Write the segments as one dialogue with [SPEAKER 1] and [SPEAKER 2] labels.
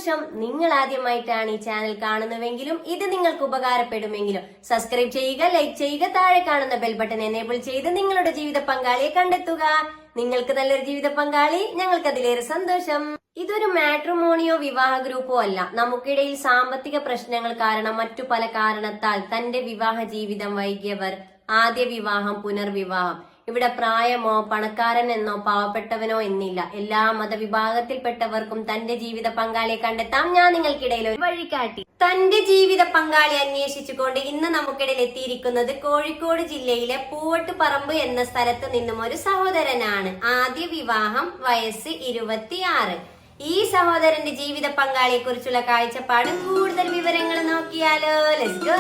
[SPEAKER 1] സന്തോഷം. നിങ്ങൾ ആദ്യമായിട്ടാണ് ഈ ചാനൽ കാണുന്നുവെങ്കിലും ഇത് നിങ്ങൾക്ക് ഉപകാരപ്പെടുമെങ്കിലും സബ്സ്ക്രൈബ് ചെയ്യുക, ലൈക്ക് ചെയ്യുക, താഴെ കാണുന്ന ബെൽ ബട്ടൺ എനേബിൾ ചെയ്ത് നിങ്ങളുടെ ജീവിത പങ്കാളിയെ കണ്ടെത്തുക. നിങ്ങൾക്ക് നല്ലൊരു ജീവിത പങ്കാളി, ഞങ്ങൾക്ക് അതിലേറെ സന്തോഷം. ഇതൊരു മാട്രിമോണിയോ വിവാഹ ഗ്രൂപ്പോ അല്ല. നമുക്കിടയിൽ സാമ്പത്തിക പ്രശ്നങ്ങൾ കാരണം മറ്റു പല കാരണത്താൽ തന്റെ വിവാഹ ജീവിതം വൈകിയവർ, ആദ്യ വിവാഹം, പുനർവിവാഹം. ഇവിടെ പ്രായമോ പണക്കാരൻ എന്നോ പാവപ്പെട്ടവനോ എന്നില്ല. എല്ലാ മതവിഭാഗത്തിൽപ്പെട്ടവർക്കും തന്റെ ജീവിത പങ്കാളിയെ കണ്ടെത്താം. ഞാൻ നിങ്ങൾക്കിടയിൽ ഒരു വഴികാട്ടി. തന്റെ ജീവിത പങ്കാളി അന്വേഷിച്ചുകൊണ്ട് ഇന്ന് നമുക്കിടയിൽ എത്തിയിരിക്കുന്നത് കോഴിക്കോട് ജില്ലയിലെ പൂവട്ടുപറമ്പ് എന്ന സ്ഥലത്ത് നിന്നും ഒരു സഹോദരനാണ്. ആദ്യ വിവാഹം, വയസ്സ് 26. ഈ സഹോദരന്റെ ജീവിത പങ്കാളിയെ കുറിച്ചുള്ള കാഴ്ചപ്പാടും കൂടുതൽ വിവരങ്ങൾ നോക്കിയാലോ. Let's go.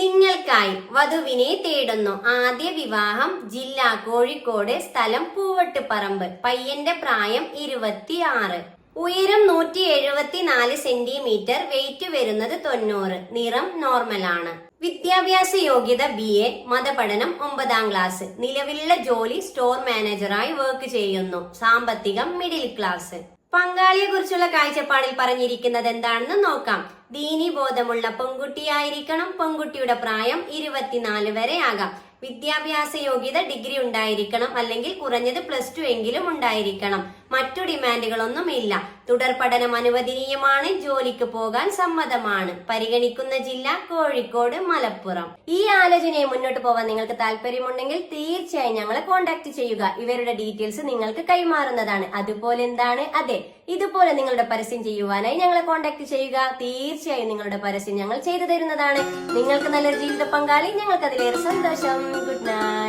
[SPEAKER 1] നിങ്ങൾക്കായി വധുവിനെ തേടുന്നു. ആദ്യ വിവാഹം, ജില്ല കോഴിക്കോട്, സ്ഥലം പൂവട്ടുപറമ്പ്. പയ്യന്റെ പ്രായം 26, ഉയരം 174 സെന്റിമീറ്റർ, വെയിറ്റ് വരുന്നത് 90, നിറം നോർമലാണ്. വിദ്യാഭ്യാസ യോഗ്യത BA, മതപഠനം 9ാം ക്ലാസ്. നിലവിലുള്ള ജോലി സ്റ്റോർ മാനേജറായി വർക്ക് ചെയ്യുന്നു. സാമ്പത്തികം മിഡിൽ ക്ലാസ്. പങ്കാളിയെ കുറിച്ചുള്ള കാഴ്ചപ്പാടിൽ പറഞ്ഞിരിക്കുന്നത് എന്താണെന്ന് നോക്കാം. ദീനി ബോധമുള്ള പെൺകുട്ടിയായിരിക്കണം. പെൺകുട്ടിയുടെ പ്രായം 24 വരെ ആകാം. വിദ്യാഭ്യാസ യോഗ്യത ഡിഗ്രി ഉണ്ടായിരിക്കണം, അല്ലെങ്കിൽ കുറഞ്ഞത് +2 എങ്കിലും ഉണ്ടായിരിക്കണം. മറ്റു ഡിമാൻഡുകളൊന്നും ഇല്ല. തുടർ പഠനം അനുവദനീയമാണ്. ജോലിക്ക് പോകാൻ സമ്മതമാണ്. പരിഗണിക്കുന്ന ജില്ല കോഴിക്കോട്, മലപ്പുറം. ഈ ആലോചനയെ മുന്നോട്ട് പോകാൻ നിങ്ങൾക്ക് താല്പര്യമുണ്ടെങ്കിൽ തീർച്ചയായും ഞങ്ങളെ കോൺടാക്ട് ചെയ്യുക. ഇവരുടെ ഡീറ്റെയിൽസ് നിങ്ങൾക്ക് കൈമാറുന്നതാണ്. അതുപോലെ എന്താണ്, അതെ, ഇതുപോലെ നിങ്ങളുടെ പരസ്യം ചെയ്യുവാനായി ഞങ്ങളെ കോൺടാക്ട് ചെയ്യുക. തീർച്ചയായും നിങ്ങളുടെ പരസ്യം ഞങ്ങൾ ചെയ്തു തരുന്നതാണ്. നിങ്ങൾക്ക് നല്ലൊരു ജീവിത പങ്കാളി, ഞങ്ങൾക്ക് അതിലേറെ സന്തോഷം. Good night.